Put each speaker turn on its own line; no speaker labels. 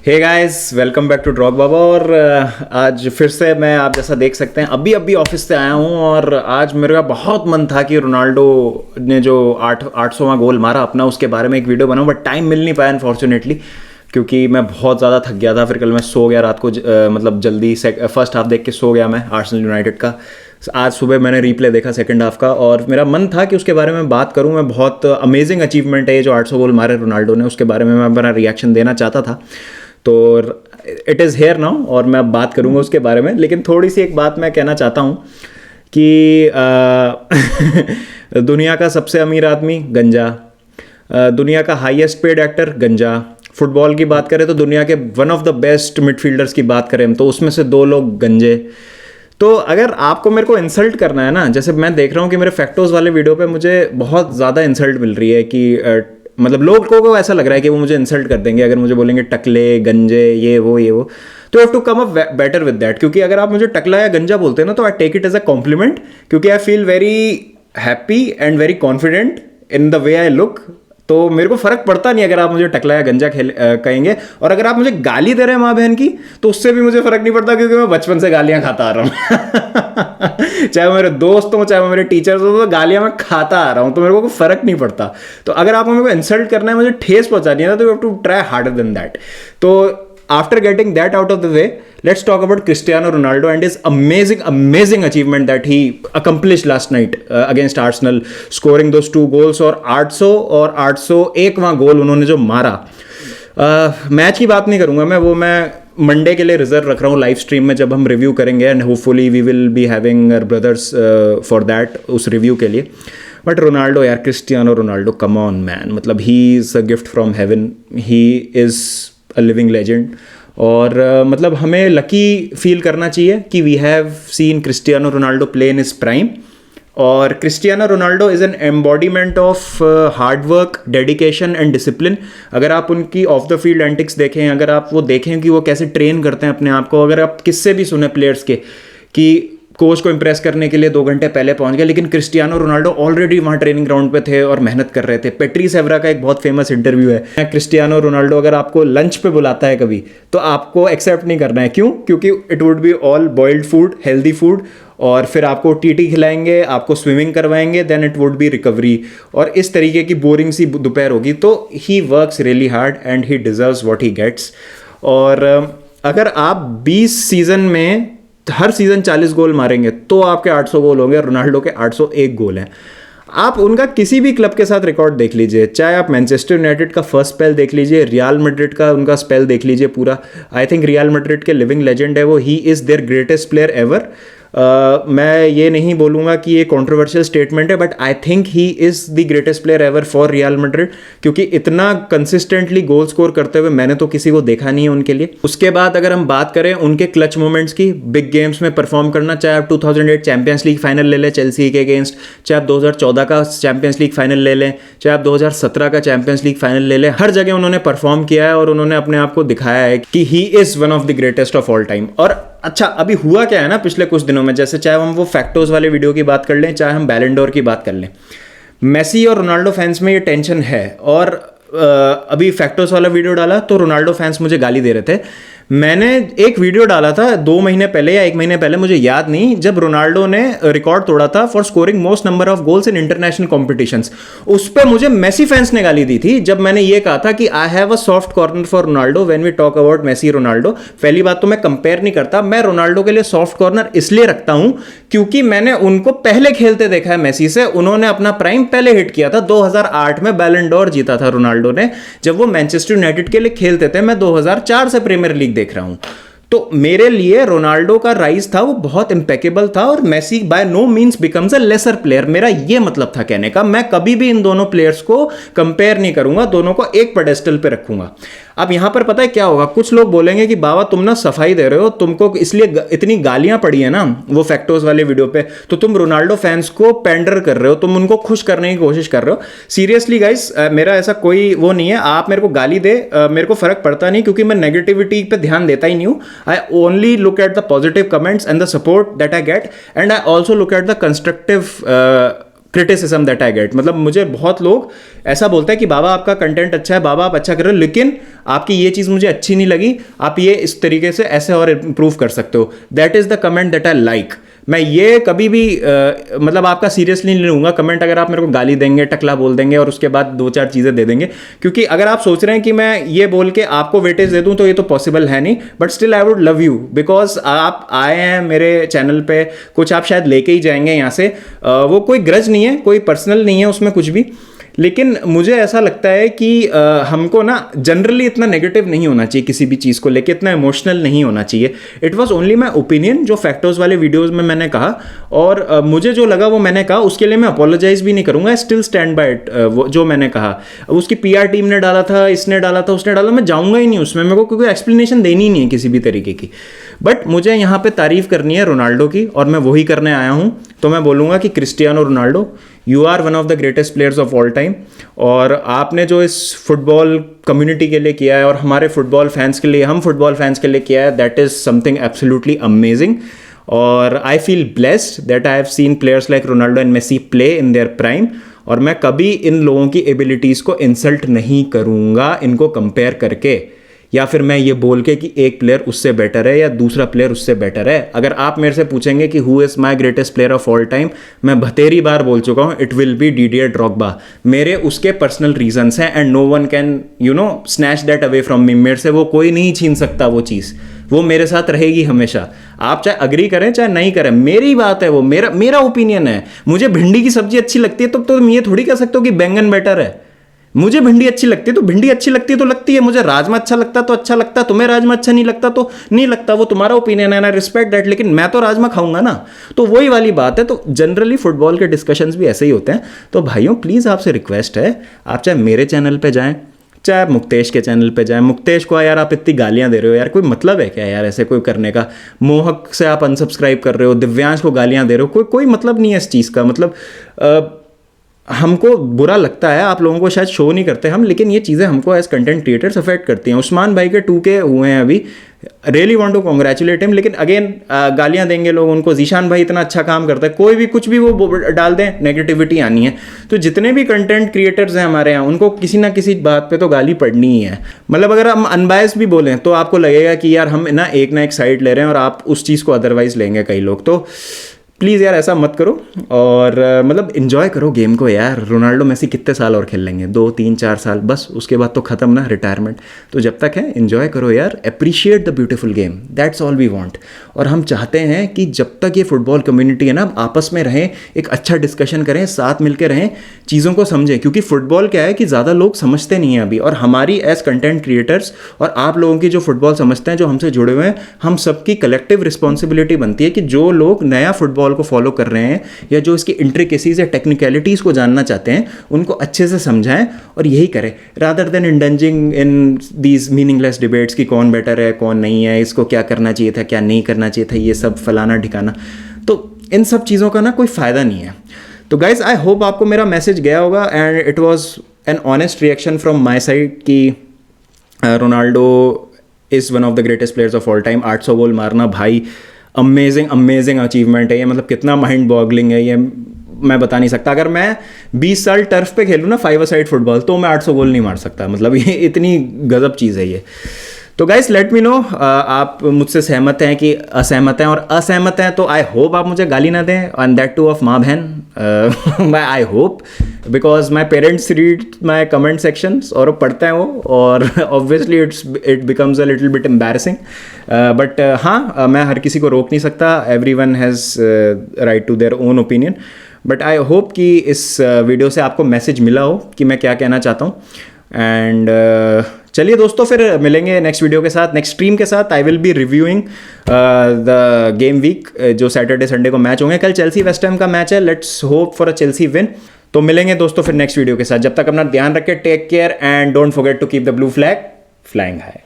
Hey guys, welcome back to ड्रॉग बाबा। और आज फिर से मैं, आप जैसा देख सकते हैं, अभी अभी ऑफिस से आया हूँ और आज मेरे का बहुत मन था कि रोनाल्डो ने जो 800वां गोल मारा अपना, उसके बारे में एक वीडियो बनाऊँ, बट टाइम मिल नहीं पाया अनफॉर्चुनेटली, क्योंकि मैं बहुत ज़्यादा थक गया था। फिर कल मैं सो गया रात को, मतलब जल्दी फर्स्ट हाफ देख के सो गया मैं आर्सेनल यूनाइटेड का। आज सुबह मैंने रीप्ले देखा सेकंड हाफ का और मेरा मन था कि उसके बारे में बात करूं। मैं बहुत अमेजिंग अचीवमेंट है ये जो 800 गोल मारे रोनाल्डो ने, उसके बारे में मैं अपना रिएक्शन देना चाहता था। तो इट इज़ हेयर नाउ और मैं अब बात करूंगा उसके बारे में। लेकिन थोड़ी सी एक बात मैं कहना चाहता हूं कि दुनिया का सबसे अमीर आदमी गंजा, दुनिया का हाईएस्ट पेड एक्टर गंजा, फुटबॉल की बात करें तो दुनिया के one of the best midfielders की बात करें तो उसमें से 2 लोग गंजे। तो अगर आपको मेरे को इंसल्ट करना है ना, जैसे मैं देख रहा हूँ कि मेरे फैक्टोज वाले वीडियो पे मुझे बहुत ज़्यादा इंसल्ट मिल रही है कि मतलब लोगों को ऐसा लग रहा है कि वो मुझे इंसल्ट कर देंगे अगर मुझे बोलेंगे टकले, गंजे, ये वो। तो have to come up better with that, क्योंकि अगर आप मुझे टकला या गंजा बोलते हैं ना तो I take it as a compliment, क्योंकि I feel very happy and very confident in the way I look. तो मेरे को फर्क पड़ता नहीं अगर आप मुझे टकला या गंजा कहेंगे। और अगर आप मुझे गाली दे रहे हैं माँ बहन की तो उससे भी मुझे फर्क नहीं पड़ता, क्योंकि मैं बचपन से गालियां खाता आ रहा हूँ चाहे वो मेरे दोस्त हो, चाहे वो मेरे टीचर्स हो, तो गालियां मैं खाता आ रहा हूँ, तो मेरे को फर्क नहीं पड़ता। तो अगर आपको मेरे को इंसल्ट करना है, मुझे ठेस पहुंचानी है ना, तो you have to try harder than that. तो after getting that out of the way, let's talk about Cristiano Ronaldo and his amazing achievement that he accomplished last night against Arsenal, scoring those 2 goals और 800 और 801वां गोल उन्होंने जो मारा। Match की बात नहीं करूंगा मैं, वो मैं मंडे के लिए रिजर्व रख रहा हूँ लाइव स्ट्रीम में जब हम रिव्यू करेंगे, and hopefully we will be having our brothers for that, उस रिव्यू के लिए। बट रोनाल्डो यार, Cristiano Ronaldo, come on man, मतलब he is a gift from heaven, he is a living legend. और मतलब हमें लकी फील करना चाहिए कि we have seen Cristiano Ronaldo play in his prime. और Cristiano Ronaldo is an embodiment of hard work, dedication and discipline. अगर आप उनकी ऑफ द फील्ड एंटिक्स देखें, अगर आप वो देखें कि वो कैसे ट्रेन करते हैं अपने आप को, अगर आप किससे भी सुने प्लेयर्स के कि कोच को इंप्रेस करने के लिए 2 घंटे पहले पहुंच गए, लेकिन क्रिस्टियानो रोनाल्डो ऑलरेडी वहाँ ट्रेनिंग ग्राउंड पे थे और मेहनत कर रहे थे। पेट्रीस एवरा का एक बहुत फेमस इंटरव्यू है, क्रिस्टियानो रोनाल्डो अगर आपको लंच पे बुलाता है कभी तो आपको एक्सेप्ट नहीं करना है। क्यों? क्योंकि it would be all boiled food, healthy food, और फिर आपको टीटी खिलाएंगे, आपको स्विमिंग करवाएंगे, then it would be recovery, और इस तरीके की बोरिंग सी दोपहर होगी। तो he works really hard and he deserves what he gets. और अगर आप 20 सीजन में हर सीजन 40 गोल मारेंगे तो आपके 800 गोल होंगे। रोनाल्डो के 801 गोल हैं। आप उनका किसी भी क्लब के साथ रिकॉर्ड देख लीजिए, चाहे आप मैनचेस्टर यूनाइटेड का फर्स्ट स्पेल देख लीजिए, रियल मैड्रिड का उनका स्पेल देख लीजिए पूरा। आई थिंक रियल मैड्रिड के लिविंग लेजेंड है वो, he is their greatest player ever. मैं ये नहीं बोलूँगा कि ये कंट्रोवर्शियल स्टेटमेंट है, but I think he is the greatest player ever for Real Madrid, क्योंकि इतना कंसिस्टेंटली गोल स्कोर करते हुए मैंने तो किसी को देखा नहीं है उनके लिए। उसके बाद अगर हम बात करें उनके क्लच मोमेंट्स की, बिग गेम्स में परफॉर्म करना, चाहे आप 2008 चैंपियंस लीग फाइनल ले लें चेल्सी के अगेंस्ट, चाहे आप 2014 का चैंपियंस लीग फाइनल ले लें, चाहे आप 2017 का चैंपियंस लीग फाइनल ले लें, हर जगह उन्होंने परफॉर्म किया है और उन्होंने अपने आप को दिखाया है कि he is one of the greatest of all time. और अच्छा, अभी हुआ क्या है ना पिछले कुछ दिनों में, जैसे चाहे हम वो फैक्टोज वाले वीडियो की बात कर लें, चाहे हम बैलन डोर की बात कर लें, मेसी और रोनाल्डो फैंस में ये टेंशन है। और अभी फैक्टोज वाला वीडियो डाला तो रोनाल्डो फैंस मुझे गाली दे रहे थे। मैंने एक वीडियो डाला था 2 महीने पहले या 1 महीने पहले, मुझे याद नहीं, जब रोनाल्डो ने रिकॉर्ड तोड़ा था for scoring most number of goals in international competitions. उस पर मुझे मेसी फैंस ने गाली दी थी जब मैंने ये कहा था कि I have a soft corner for Ronaldo when we talk about Messi Ronaldo. पहली बात तो मैं कंपेयर नहीं करता, मैं रोनाल्डो के लिए सॉफ्ट कॉर्नर इसलिए रखता हूं क्योंकि मैंने उनको पहले खेलते देखा है मेसी से। उन्होंने अपना प्राइम पहले हिट किया था, 2008 में बैलन डोर जीता था रोनाल्डो ने जब वो मैनचेस्टर यूनाइटेड के लिए खेलते थे। मैं 2004 से प्रीमियर लीग देख रहा हूं। तो मेरे लिए रोनाल्डो का राइज था वो बहुत इंपेकेबल था, और Messi by no means becomes a lesser player. मेरा ये मतलब था कहने का, मैं कभी भी इन दोनों प्लेयर्स को कंपेयर नहीं करूंगा, दोनों को एक पेडेस्टल पे रखूंगा। अब यहां पर पता है क्या होगा, कुछ लोग बोलेंगे कि बाबा तुम ना सफाई दे रहे हो, तुमको इसलिए इतनी गालियां पड़ी है ना वो फैक्टोज वाले वीडियो पे, तो तुम रोनाल्डो फैंस को पेंडर कर रहे हो, तुम उनको खुश करने की कोशिश कर रहे हो। सीरियसली गाइस, मेरा ऐसा कोई वो नहीं है, आप मेरे को गाली दे मेरे को फर्क पड़ता नहीं, क्योंकि मैं नेगेटिविटी पे ध्यान देता ही नहीं हूं। I only look at the positive comments and the support that I get, and I also look at the constructive criticism that I get. मतलब मुझे बहुत लोग ऐसा बोलते हैं कि बाबा आपका कंटेंट अच्छा है, बाबा आप अच्छा कर रहे हो, लेकिन आपकी ये चीज़ मुझे अच्छी नहीं लगी, आप ये इस तरीके से ऐसे और इम्प्रूव कर सकते हो। That is the comment that I like. मैं ये कभी भी मतलब आपका सीरियसली नहीं लूँगा कमेंट अगर आप मेरे को गाली देंगे, टकला बोल देंगे और उसके बाद 2-4 चीज़ें दे देंगे, क्योंकि अगर आप सोच रहे हैं कि मैं ये बोल के आपको वेटेज दे दूँ तो ये तो पॉसिबल है नहीं। But still I would love you because आप आए हैं मेरे चैनल पे, कुछ आप शायद लेके ही जाएंगे यहाँ से। वो कोई ग्रज नहीं है, कोई पर्सनल नहीं है उसमें कुछ भी, लेकिन मुझे ऐसा लगता है कि हमको ना जनरली इतना नेगेटिव नहीं होना चाहिए किसी भी चीज़ को लेके, इतना इमोशनल नहीं होना चाहिए। It was only my opinion जो फैक्टर्स वाले वीडियोस में मैंने कहा, और मुझे जो लगा वो मैंने कहा, उसके लिए मैं अपोलोजाइज भी नहीं करूंगा। I still stand by it. वो जो मैंने कहा, उसकी पीआर टीम ने डाला था, इसने डाला था, उसने डाला, मैं जाऊंगा ही नहीं उसमें, मेरे को क्योंकि एक्सप्लेनेशन देनी नहीं है किसी भी तरीके की। बट मुझे यहाँ पे तारीफ करनी है रोनाल्डो की, और मैं वही करने आया हूँ। तो मैं बोलूँगा कि Cristiano Ronaldo, you are one of the greatest players of all time. और आपने जो इस फुटबॉल कम्युनिटी के लिए किया है और हमारे फुटबॉल फैंस के लिए, हम फुटबॉल फैंस के लिए किया है, that is something absolutely amazing. और I feel blessed that I have seen players like Ronaldo and Messi play in their prime. और मैं कभी इन लोगों की एबिलिटीज़ को इंसल्ट नहीं करूँगा इनको कंपेयर करके, या फिर मैं ये बोल के कि एक प्लेयर उससे बेटर है या दूसरा प्लेयर उससे बेटर है। अगर आप मेरे से पूछेंगे कि who is my greatest player of all time, मैं बतेरी बार बोल चुका हूँ, it will be Didier Drogba. मेरे उसके पर्सनल रीजंस हैं and no one can snatch that away from me. मेरे से वो कोई नहीं छीन सकता वो चीज़, वो मेरे साथ रहेगी हमेशा। आप चाहे अग्री करें चाहे नहीं करें, मेरी बात है वो, मेरा ओपिनियन है। मुझे भिंडी की सब्जी अच्छी लगती है तो तुम ये थोड़ी कह सकते हो कि बैंगन बेटर है। मुझे भिंडी अच्छी लगती है तो भिंडी अच्छी लगती है तो लगती है, मुझे राजमा अच्छा लगता तो अच्छा लगता, तुम्हें राजमा अच्छा नहीं लगता तो नहीं लगता, वो तुम्हारा ओपिनियन है, ना रिस्पेक्ट दैट, लेकिन मैं तो राजमा खाऊंगा ना। तो वही वाली बात है। तो जनरली फुटबॉल के डिस्कशंस भी ऐसे ही होते हैं। तो भाइयों प्लीज़ आपसे रिक्वेस्ट है, आप चाहे मेरे चैनल पे जाएं चाहे मुक्तेश के चैनल पे जाएं। मुक्तेश को यार आप इतनी गालियां दे रहे हो यार, कोई मतलब है क्या यार ऐसे कोई करने का? मोहक से आप अनसब्सक्राइब कर रहे हो, दिव्यांश को गालियां दे रहे हो, कोई मतलब नहीं है इस चीज़ का। मतलब हमको बुरा लगता है, आप लोगों को शायद शो नहीं करते हम, लेकिन ये चीज़ें हमको एज कंटेंट क्रिएटर्स अफेक्ट करती हैं। उस्मान भाई के 2K हुए हैं अभी, really want to congratulate him, लेकिन अगेन गालियां देंगे लोग उनको। जीशान भाई इतना अच्छा काम करता है, कोई भी कुछ भी वो डाल दें, नेगेटिविटी आनी है। तो जितने भी कंटेंट क्रिएटर्स हैं हमारे यहाँ, उनको किसी ना किसी बात पे तो गाली पड़नी ही है। मतलब अगर हम अनबायस भी बोलें तो आपको लगेगा कि यार हम ना एक साइड ले रहे हैं और आप उस चीज़ को अदरवाइज लेंगे कई लोग। तो प्लीज़ यार ऐसा मत करो, और मतलब इन्जॉय करो गेम को यार। रोनाल्डो मेसी कितने साल और खेल लेंगे? 2, 3, 4 साल बस, उसके बाद तो ख़त्म ना, रिटायरमेंट। तो जब तक है इन्जॉय करो यार, appreciate the beautiful game, that's all we want. और हम चाहते हैं कि जब तक ये फुटबॉल कम्युनिटी है ना, आपस में रहें, एक अच्छा डिस्कशन करें, साथ मिलकर रहें, चीज़ों को समझें। क्योंकि फुटबॉल क्या है कि ज़्यादा लोग समझते नहीं हैं अभी, और हमारी एज कंटेंट क्रिएटर्स और आप लोगों की जो फुटबॉल समझते हैं, जो हमसे जुड़े हुए हैं, हम सबकी कलेक्टिव रिस्पॉन्सिबिलिटी बनती है कि जो लोग नया फुटबॉल को फॉलो कर रहे हैं या जो इसकी इंट्रिकेसीज या टेक्निकलिटीज को जानना चाहते हैं, उनको अच्छे से समझाएं और यही करें, rather than indulging in these meaningless debates कि कौन बेटर है कौन नहीं है, इसको क्या करना चाहिए था क्या नहीं करना चाहिए था, ये सब फलाना ठिकाना। तो इन सब चीज़ों का ना कोई फ़ायदा नहीं है। तो गाइज आई होप आपको मेरा मैसेज गया होगा, and it was an honest reaction from my side कि Ronaldo is one of the greatest players of all time. 800 goal मारना भाई, अमेजिंग अचीवमेंट है ये। मतलब कितना माइंड बॉगलिंग है ये, मैं बता नहीं सकता। अगर मैं 20 साल टर्फ पे खेलूँ ना 5 साइड फुटबॉल, तो मैं 800 गोल नहीं मार सकता। मतलब ये इतनी गजब चीज़ है ये। तो गाइस लेट मी नो आप मुझसे सहमत हैं कि असहमत हैं, और असहमत हैं तो आई होप आप मुझे गाली ना दें, एंड दैट टू ऑफ माँ बहन। I hope because my parents read my comment sections और वो पढ़ते हैं वो, और obviously it becomes a little bit embarrassing. But हाँ, मैं हर किसी को रोक नहीं सकता, everyone has right to their own opinion. But I hope कि इस वीडियो से आपको मैसेज मिला हो कि मैं क्या कहना चाहता हूँ। एंड चलिए दोस्तों, फिर मिलेंगे नेक्स्ट वीडियो के साथ, नेक्स्ट स्ट्रीम के साथ। I will be reviewing the game week जो सैटरडे संडे को मैच होंगे। कल चेल्सी वेस्ट हैम का मैच है, let's hope for a Chelsea win. तो मिलेंगे दोस्तों फिर नेक्स्ट वीडियो के साथ। जब तक अपना ध्यान रखें, take care and don't forget to keep the blue flag flying high.